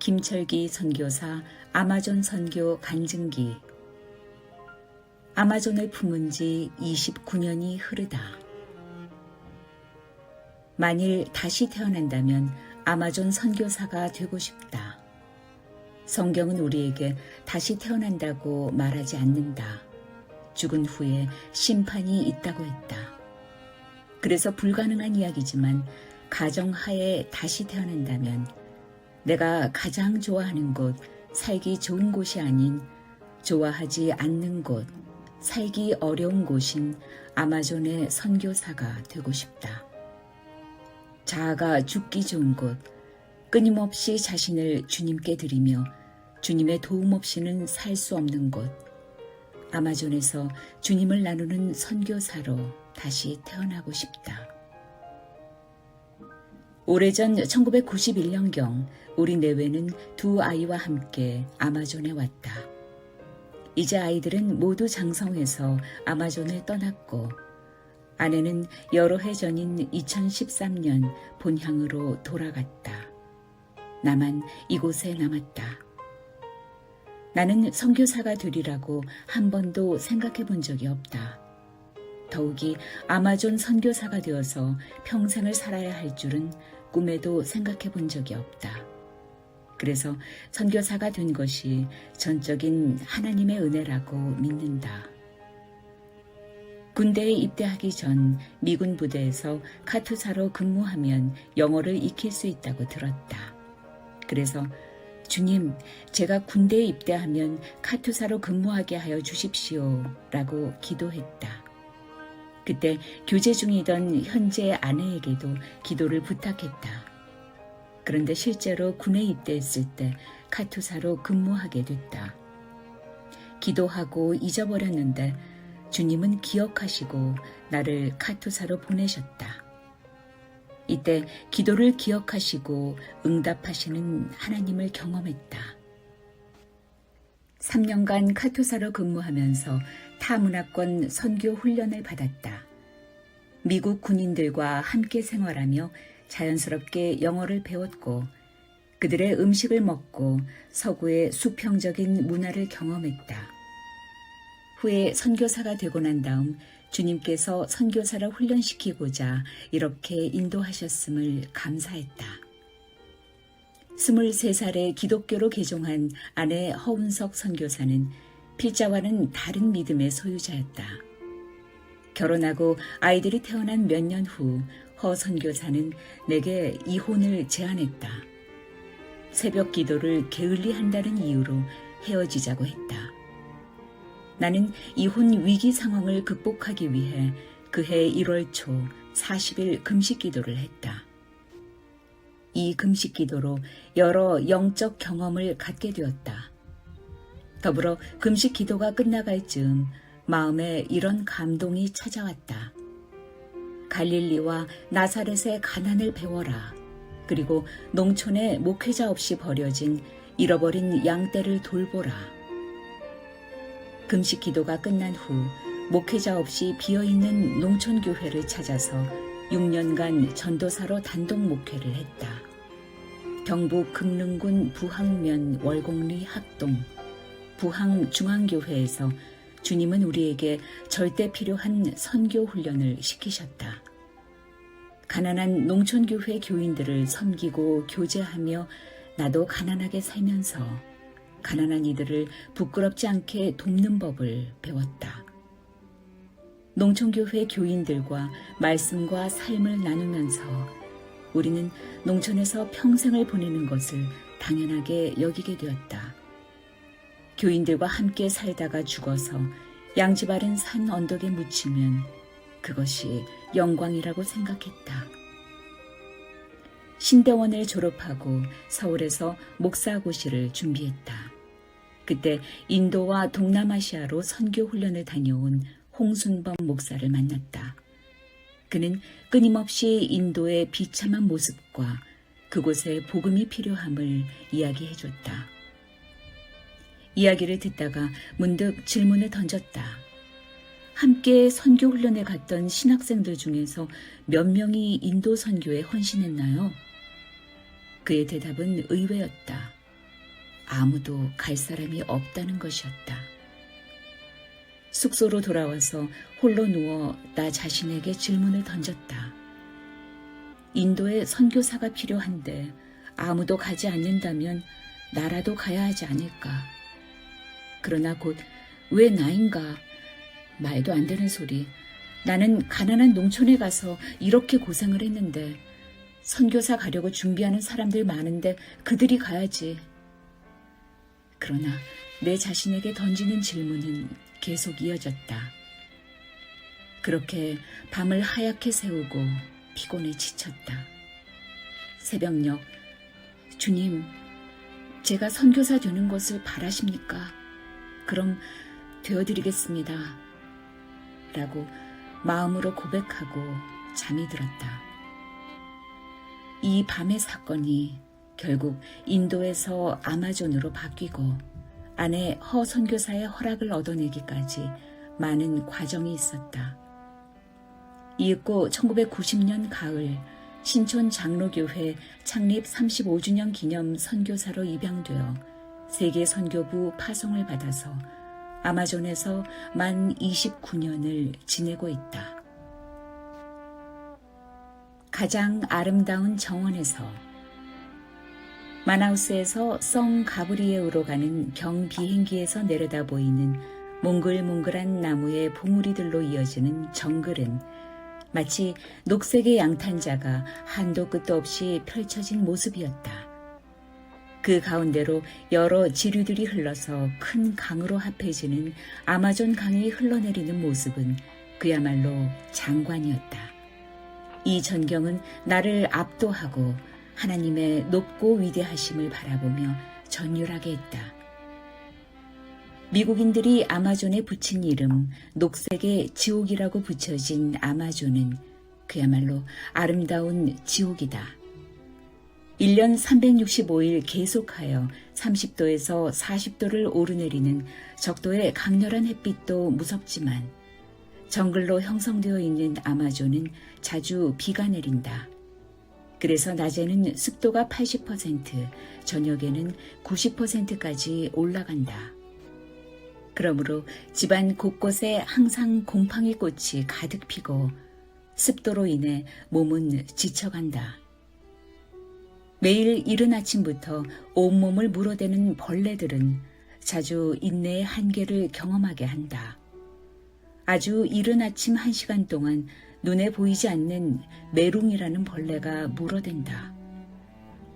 김철기 선교사 아마존 선교 간증기. 아마존을 품은 지 29년이 흐르다. 만일 다시 태어난다면 아마존 선교사가 되고 싶다. 성경은 우리에게 다시 태어난다고 말하지 않는다. 죽은 후에 심판이 있다고 했다. 그래서 불가능한 이야기지만 가정하에 다시 태어난다면 내가 가장 좋아하는 곳, 살기 좋은 곳이 아닌 좋아하지 않는 곳, 살기 어려운 곳인 아마존의 선교사가 되고 싶다. 자아가 죽기 좋은 곳, 끊임없이 자신을 주님께 드리며 주님의 도움 없이는 살 수 없는 곳, 아마존에서 주님을 나누는 선교사로 다시 태어나고 싶다. 오래전 1991년경 우리 내외는 두 아이와 함께 아마존에 왔다. 이제 아이들은 모두 장성해서 아마존을 떠났고 아내는 여러 해 전인 2013년 본향으로 돌아갔다. 나만 이곳에 남았다. 나는 선교사가 되리라고 한 번도 생각해 본 적이 없다. 더욱이 아마존 선교사가 되어서 평생을 살아야 할 줄은 꿈에도 생각해 본 적이 없다. 그래서 선교사가 된 것이 전적인 하나님의 은혜라고 믿는다. 군대에 입대하기 전 미군 부대에서 카투사로 근무하면 영어를 익힐 수 있다고 들었다. 그래서 주님, 제가 군대에 입대하면 카투사로 근무하게 하여 주십시오 라고 기도했다. 그때 교제 중이던 현재 아내에게도 기도를 부탁했다. 그런데 실제로 군에 입대했을 때 카투사로 근무하게 됐다. 기도하고 잊어버렸는데 주님은 기억하시고 나를 카투사로 보내셨다. 이때 기도를 기억하시고 응답하시는 하나님을 경험했다. 3년간 카투사로 근무하면서 타문화권 선교 훈련을 받았다. 미국 군인들과 함께 생활하며 자연스럽게 영어를 배웠고 그들의 음식을 먹고 서구의 수평적인 문화를 경험했다. 후에 선교사가 되고 난 다음 주님께서 선교사를 훈련시키고자 이렇게 인도하셨음을 감사했다. 23살에 기독교로 개종한 아내 허운석 선교사는 필자와는 다른 믿음의 소유자였다. 결혼하고 아이들이 태어난 몇 년 후 허 선교사는 내게 이혼을 제안했다. 새벽 기도를 게을리한다는 이유로 헤어지자고 했다. 나는 이혼 위기 상황을 극복하기 위해 그해 1월 초 40일 금식 기도를 했다. 이 금식 기도로 여러 영적 경험을 갖게 되었다. 더불어 금식 기도가 끝나갈 즈음 마음에 이런 감동이 찾아왔다. 갈릴리와 나사렛의 가난을 배워라. 그리고 농촌에 목회자 없이 버려진 잃어버린 양떼를 돌보라. 금식 기도가 끝난 후 목회자 없이 비어있는 농촌교회를 찾아서 6년간 전도사로 단독 목회를 했다. 경북 금능군 부항면 월곡리 합동 부항중앙교회에서 주님은 우리에게 절대 필요한 선교 훈련을 시키셨다. 가난한 농촌교회 교인들을 섬기고 교제하며 나도 가난하게 살면서 가난한 이들을 부끄럽지 않게 돕는 법을 배웠다. 농촌교회 교인들과 말씀과 삶을 나누면서 우리는 농촌에서 평생을 보내는 것을 당연하게 여기게 되었다. 교인들과 함께 살다가 죽어서 양지 바른 산 언덕에 묻히면 그것이 영광이라고 생각했다. 신대원을 졸업하고 서울에서 목사고시를 준비했다. 그때 인도와 동남아시아로 선교 훈련을 다녀온 홍순범 목사를 만났다. 그는 끊임없이 인도의 비참한 모습과 그곳에 복음이 필요함을 이야기해줬다. 이야기를 듣다가 문득 질문을 던졌다. 함께 선교 훈련에 갔던 신학생들 중에서 몇 명이 인도 선교에 헌신했나요? 그의 대답은 의외였다. 아무도 갈 사람이 없다는 것이었다. 숙소로 돌아와서 홀로 누워 나 자신에게 질문을 던졌다. 인도에 선교사가 필요한데 아무도 가지 않는다면 나라도 가야 하지 않을까. 그러나 곧 왜 나인가. 말도 안 되는 소리. 나는 가난한 농촌에 가서 이렇게 고생을 했는데 선교사 가려고 준비하는 사람들 많은데 그들이 가야지. 그러나 내 자신에게 던지는 질문은 계속 이어졌다. 그렇게 밤을 하얗게 새우고 피곤에 지쳤다. 새벽녘, 주님, 제가 선교사 되는 것을 바라십니까? 그럼 되어드리겠습니다. 라고 마음으로 고백하고 잠이 들었다. 이 밤의 사건이 결국 인도에서 아마존으로 바뀌고 아내 허 선교사의 허락을 얻어내기까지 많은 과정이 있었다. 이윽고 1990년 가을 신촌 장로교회 창립 35주년 기념 선교사로 입양되어 세계 선교부 파송을 받아서 아마존에서 만 29년을 지내고 있다. 가장 아름다운 정원에서 마나우스에서 성 가브리에우로 가는 경 비행기에서 내려다 보이는 몽글몽글한 나무의 봉우리들로 이어지는 정글은 마치 녹색의 양탄자가 한도 끝도 없이 펼쳐진 모습이었다. 그 가운데로 여러 지류들이 흘러서 큰 강으로 합해지는 아마존 강이 흘러내리는 모습은 그야말로 장관이었다. 이 전경은 나를 압도하고 하나님의 높고 위대하심을 바라보며 전율하게 했다. 미국인들이 아마존에 붙인 이름 녹색의 지옥이라고 붙여진 아마존은 그야말로 아름다운 지옥이다. 1년 365일 계속하여 30도에서 40도를 오르내리는 적도의 강렬한 햇빛도 무섭지만 정글로 형성되어 있는 아마존은 자주 비가 내린다. 그래서 낮에는 습도가 80%, 저녁에는 90%까지 올라간다. 그러므로 집안 곳곳에 항상 곰팡이 꽃이 가득 피고 습도로 인해 몸은 지쳐간다. 매일 이른 아침부터 온몸을 물어대는 벌레들은 자주 인내의 한계를 경험하게 한다. 아주 이른 아침 1시간 동안 눈에 보이지 않는 메룽이라는 벌레가 물어댄다.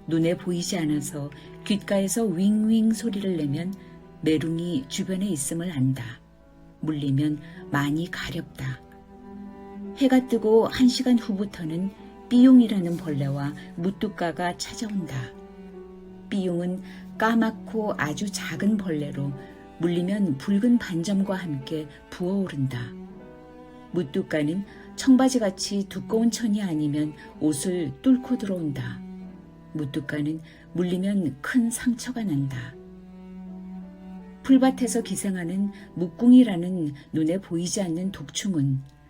눈에 보이지 않아서 귓가에서 윙윙 소리를 내면 메룽이 주변에 있음을 안다. 물리면 많이 가렵다. 해가 뜨고 1시간 후부터는 삐용이라는 벌레와 무뚝가가 찾아온다. 삐용은 까맣고 아주 작은 벌레로 물리면 붉은 반점과 함께 부어오른다. 무뚝가는 청바지같이 두꺼운 천이 아니면 옷을 뚫고 들어온다. 무뚝가는 물리면 큰 상처가 난다. 풀밭에서 기생하는 묵궁이라는 눈에 보이지 않는 독충은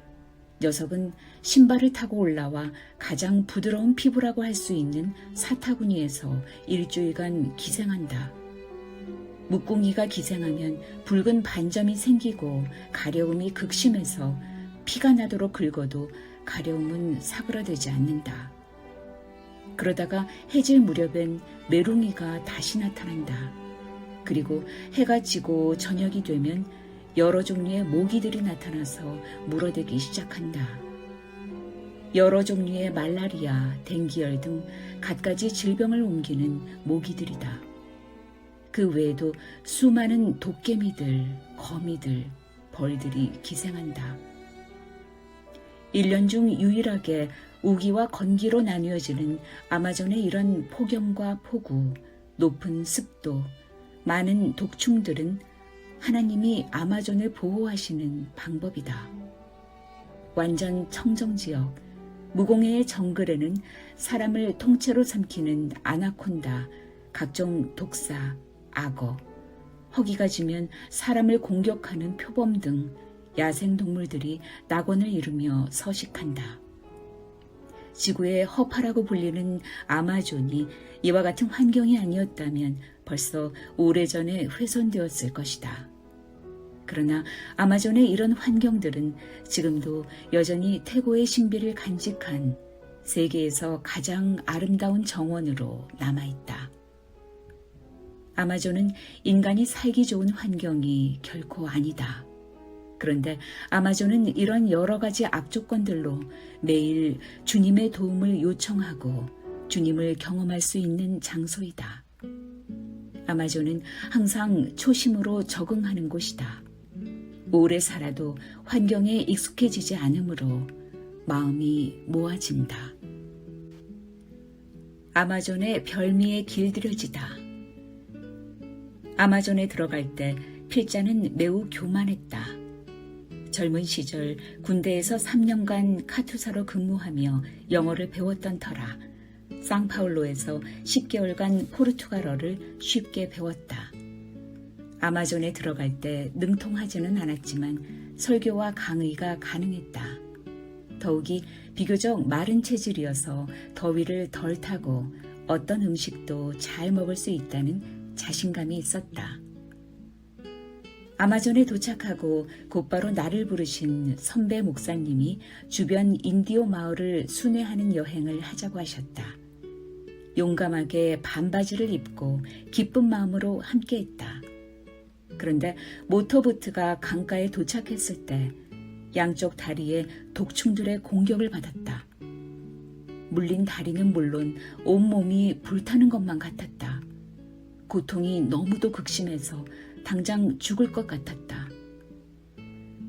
녀석은 신발을 타고 올라와 가장 부드러운 피부라고 할 수 있는 사타구니에서 일주일간 기생한다. 묵궁이가 기생하면 붉은 반점이 생기고 가려움이 극심해서 피가 나도록 긁어도 가려움은 사그라들지 않는다. 그러다가 해질 무렵엔 메롱이가 다시 나타난다. 그리고 해가 지고 저녁이 되면 여러 종류의 모기들이 나타나서 물어대기 시작한다. 여러 종류의 말라리아, 댕기열 등 갖가지 질병을 옮기는 모기들이다. 그 외에도 수많은 도깨미들, 거미들, 벌들이 기생한다. 1년 중 유일하게 우기와 건기로 나뉘어지는 아마존의 이런 폭염과 폭우, 높은 습도, 많은 독충들은 하나님이 아마존을 보호하시는 방법이다. 완전 청정지역, 무공해의 정글에는 사람을 통째로 삼키는 아나콘다, 각종 독사, 악어, 허기가 지면 사람을 공격하는 표범 등 야생동물들이 낙원을 이루며 서식한다. 지구의 허파라고 불리는 아마존이 이와 같은 환경이 아니었다면 벌써 오래전에 훼손되었을 것이다. 그러나 아마존의 이런 환경들은 지금도 여전히 태고의 신비를 간직한 세계에서 가장 아름다운 정원으로 남아있다. 아마존은 인간이 살기 좋은 환경이 결코 아니다. 그런데 아마존은 이런 여러 가지 악조건들로 매일 주님의 도움을 요청하고 주님을 경험할 수 있는 장소이다. 아마존은 항상 초심으로 적응하는 곳이다. 오래 살아도 환경에 익숙해지지 않으므로 마음이 모아진다. 아마존의 별미에 길들여지다. 아마존에 들어갈 때 필자는 매우 교만했다. 젊은 시절 군대에서 3년간 카투사로 근무하며 영어를 배웠던 터라 상파울로에서 10개월간 포르투갈어를 쉽게 배웠다. 아마존에 들어갈 때 능통하지는 않았지만 설교와 강의가 가능했다. 더욱이 비교적 마른 체질이어서 더위를 덜 타고 어떤 음식도 잘 먹을 수 있다는 자신감이 있었다. 아마존에 도착하고 곧바로 나를 부르신 선배 목사님이 주변 인디오 마을을 순회하는 여행을 하자고 하셨다. 용감하게 반바지를 입고 기쁜 마음으로 함께했다. 그런데 모터보트가 강가에 도착했을 때 양쪽 다리에 독충들의 공격을 받았다. 물린 다리는 물론 온몸이 불타는 것만 같았다. 고통이 너무도 극심해서 당장 죽을 것 같았다.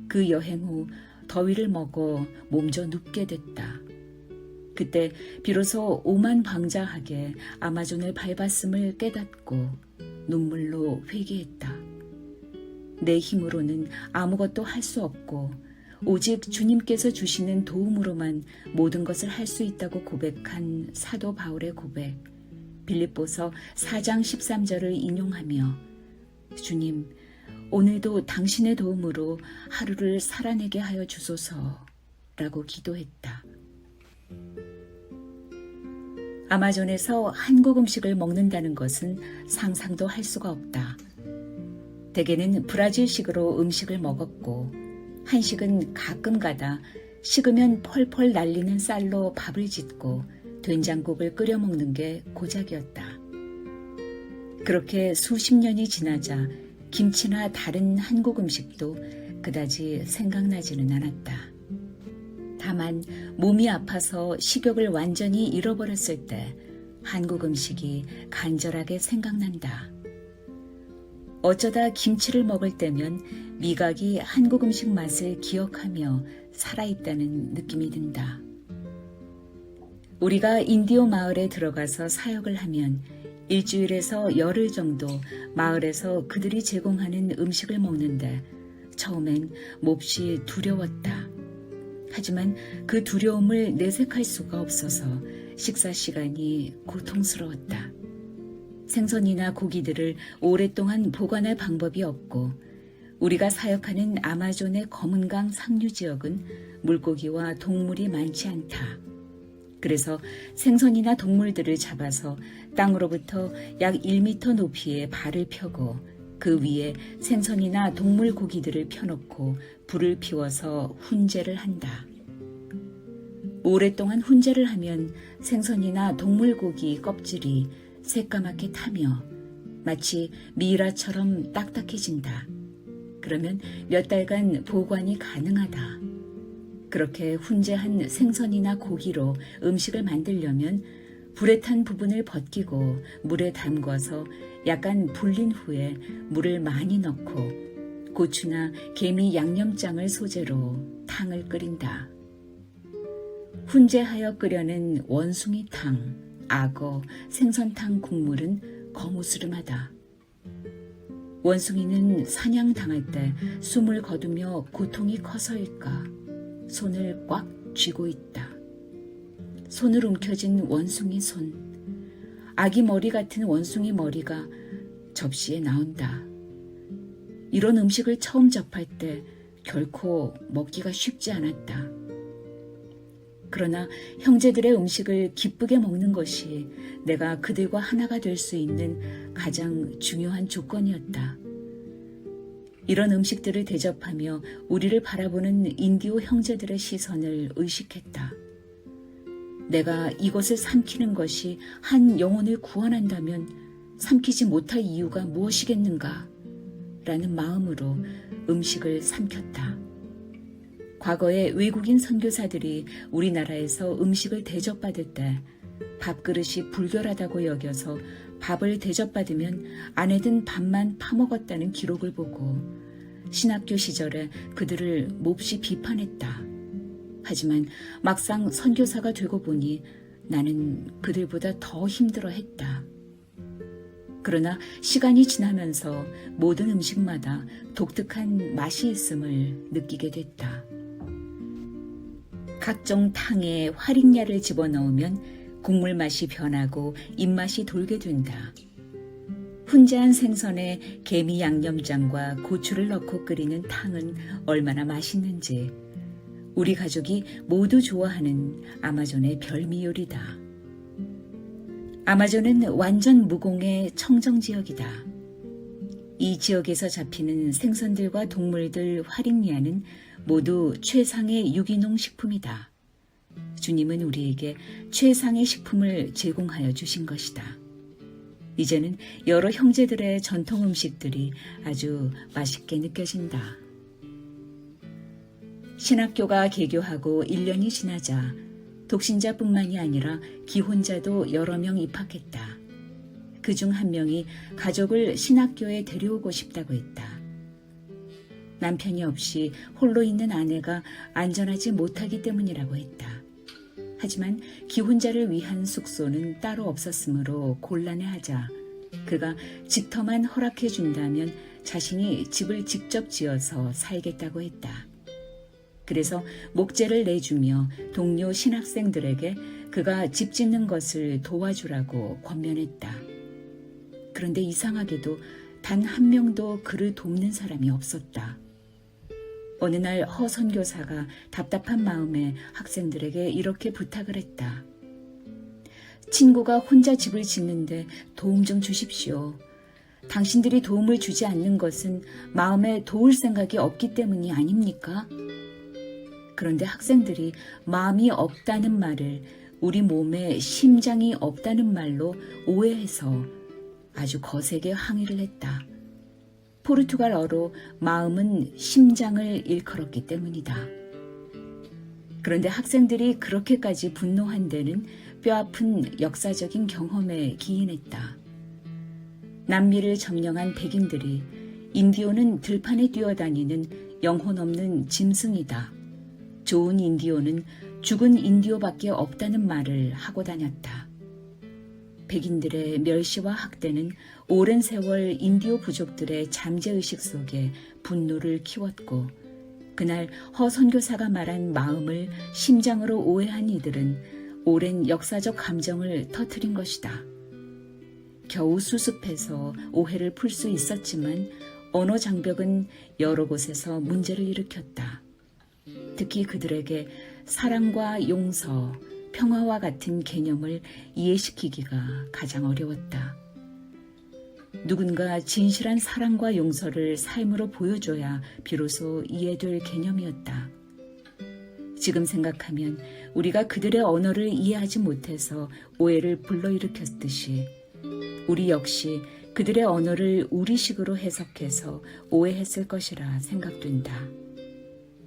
그 여행 후 더위를 먹어 몸져 눕게 됐다. 그때 비로소 오만방자하게 아마존을 밟았음을 깨닫고 눈물로 회개했다. 내 힘으로는 아무것도 할 수 없고 오직 주님께서 주시는 도움으로만 모든 것을 할 수 있다고 고백한 사도 바울의 고백, 빌립보서 4장 13절을 인용하며 주님, 오늘도 당신의 도움으로 하루를 살아내게 하여 주소서라고 기도했다. 아마존에서 한국 음식을 먹는다는 것은 상상도 할 수가 없다. 대개는 브라질식으로 음식을 먹었고 한식은 가끔 가다 식으면 펄펄 날리는 쌀로 밥을 짓고 된장국을 끓여 먹는 게 고작이었다. 그렇게 수십 년이 지나자 김치나 다른 한국 음식도 그다지 생각나지는 않았다. 다만 몸이 아파서 식욕을 완전히 잃어버렸을 때 한국 음식이 간절하게 생각난다. 어쩌다 김치를 먹을 때면 미각이 한국 음식 맛을 기억하며 살아있다는 느낌이 든다. 우리가 인디오 마을에 들어가서 사역을 하면 일주일에서 열흘 정도 마을에서 그들이 제공하는 음식을 먹는데 처음엔 몹시 두려웠다. 하지만 그 두려움을 내색할 수가 없어서 식사 시간이 고통스러웠다. 생선이나 고기들을 오랫동안 보관할 방법이 없고 우리가 사역하는 아마존의 검은강 상류 지역은 물고기와 동물이 많지 않다. 그래서 생선이나 동물들을 잡아서 땅으로부터 약 1m 높이의 발을 펴고 그 위에 생선이나 동물 고기들을 펴놓고 불을 피워서 훈제를 한다. 오랫동안 훈제를 하면 생선이나 동물 고기 껍질이 새까맣게 타며 마치 미라처럼 딱딱해진다. 그러면 몇 달간 보관이 가능하다. 그렇게 훈제한 생선이나 고기로 음식을 만들려면 불에 탄 부분을 벗기고 물에 담궈서 약간 불린 후에 물을 많이 넣고 고추나 개미 양념장을 소재로 탕을 끓인다. 훈제하여 끓여낸 원숭이탕, 악어, 생선탕 국물은 거무스름하다. 원숭이는 사냥당할 때 숨을 거두며 고통이 커서일까 손을 꽉 쥐고 있다. 손을 움켜쥔 원숭이 손. 아기 머리 같은 원숭이 머리가 접시에 나온다. 이런 음식을 처음 접할 때 결코 먹기가 쉽지 않았다. 그러나 형제들의 음식을 기쁘게 먹는 것이 내가 그들과 하나가 될 수 있는 가장 중요한 조건이었다. 이런 음식들을 대접하며 우리를 바라보는 인디오 형제들의 시선을 의식했다. 내가 이것을 삼키는 것이 한 영혼을 구원한다면 삼키지 못할 이유가 무엇이겠는가? 라는 마음으로 음식을 삼켰다. 과거에 외국인 선교사들이 우리나라에서 음식을 대접받을 때 밥그릇이 불결하다고 여겨서 밥을 대접받으면 안에 든 밥만 파먹었다는 기록을 보고 신학교 시절에 그들을 몹시 비판했다. 하지만 막상 선교사가 되고 보니 나는 그들보다 더 힘들어했다. 그러나 시간이 지나면서 모든 음식마다 독특한 맛이 있음을 느끼게 됐다. 각종 탕에 활익야를 집어넣으면 국물 맛이 변하고 입맛이 돌게 된다. 훈제한 생선에 개미 양념장과 고추를 넣고 끓이는 탕은 얼마나 맛있는지 우리 가족이 모두 좋아하는 아마존의 별미 요리다. 아마존은 완전 무공의 청정지역이다. 이 지역에서 잡히는 생선들과 동물들 활익야는 모두 최상의 유기농 식품이다. 주님은 우리에게 최상의 식품을 제공하여 주신 것이다. 이제는 여러 형제들의 전통 음식들이 아주 맛있게 느껴진다. 신학교가 개교하고 1년이 지나자 독신자뿐만이 아니라 기혼자도 여러 명 입학했다. 그중 한 명이 가족을 신학교에 데려오고 싶다고 했다. 남편이 없이 홀로 있는 아내가 안전하지 못하기 때문이라고 했다. 하지만 기혼자를 위한 숙소는 따로 없었으므로 곤란해하자 그가 집터만 허락해 준다면 자신이 집을 직접 지어서 살겠다고 했다. 그래서 목재를 내주며 동료 신학생들에게 그가 집 짓는 것을 도와주라고 권면했다. 그런데 이상하게도 단 한 명도 그를 돕는 사람이 없었다. 어느 날 허 선교사가 답답한 마음에 학생들에게 이렇게 부탁을 했다. 친구가 혼자 집을 짓는데 도움 좀 주십시오. 당신들이 도움을 주지 않는 것은 마음에 도울 생각이 없기 때문이 아닙니까? 그런데 학생들이 마음이 없다는 말을 우리 몸에 심장이 없다는 말로 오해해서 아주 거세게 항의를 했다. 포르투갈어로 마음은 심장을 일컬었기 때문이다. 그런데 학생들이 그렇게까지 분노한 데는 뼈아픈 역사적인 경험에 기인했다. 남미를 점령한 백인들이 인디오는 들판에 뛰어다니는 영혼 없는 짐승이다. 좋은 인디오는 죽은 인디오밖에 없다는 말을 하고 다녔다. 백인들의 멸시와 학대는 오랜 세월 인디오 부족들의 잠재의식 속에 분노를 키웠고 그날 허 선교사가 말한 마음을 심장으로 오해한 이들은 오랜 역사적 감정을 터뜨린 것이다. 겨우 수습해서 오해를 풀 수 있었지만 언어 장벽은 여러 곳에서 문제를 일으켰다. 특히 그들에게 사랑과 용서, 평화와 같은 개념을 이해시키기가 가장 어려웠다. 누군가 진실한 사랑과 용서를 삶으로 보여줘야 비로소 이해될 개념이었다. 지금 생각하면 우리가 그들의 언어를 이해하지 못해서 오해를 불러일으켰듯이 우리 역시 그들의 언어를 우리식으로 해석해서 오해했을 것이라 생각된다.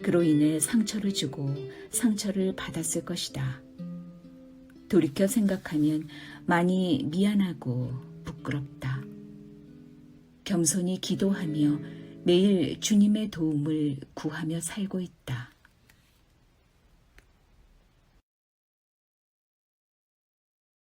그로 인해 상처를 주고 상처를 받았을 것이다. 돌이켜 생각하면 많이 미안하고 부끄럽다. 겸손히 기도하며 매일 주님의 도움을 구하며 살고 있다.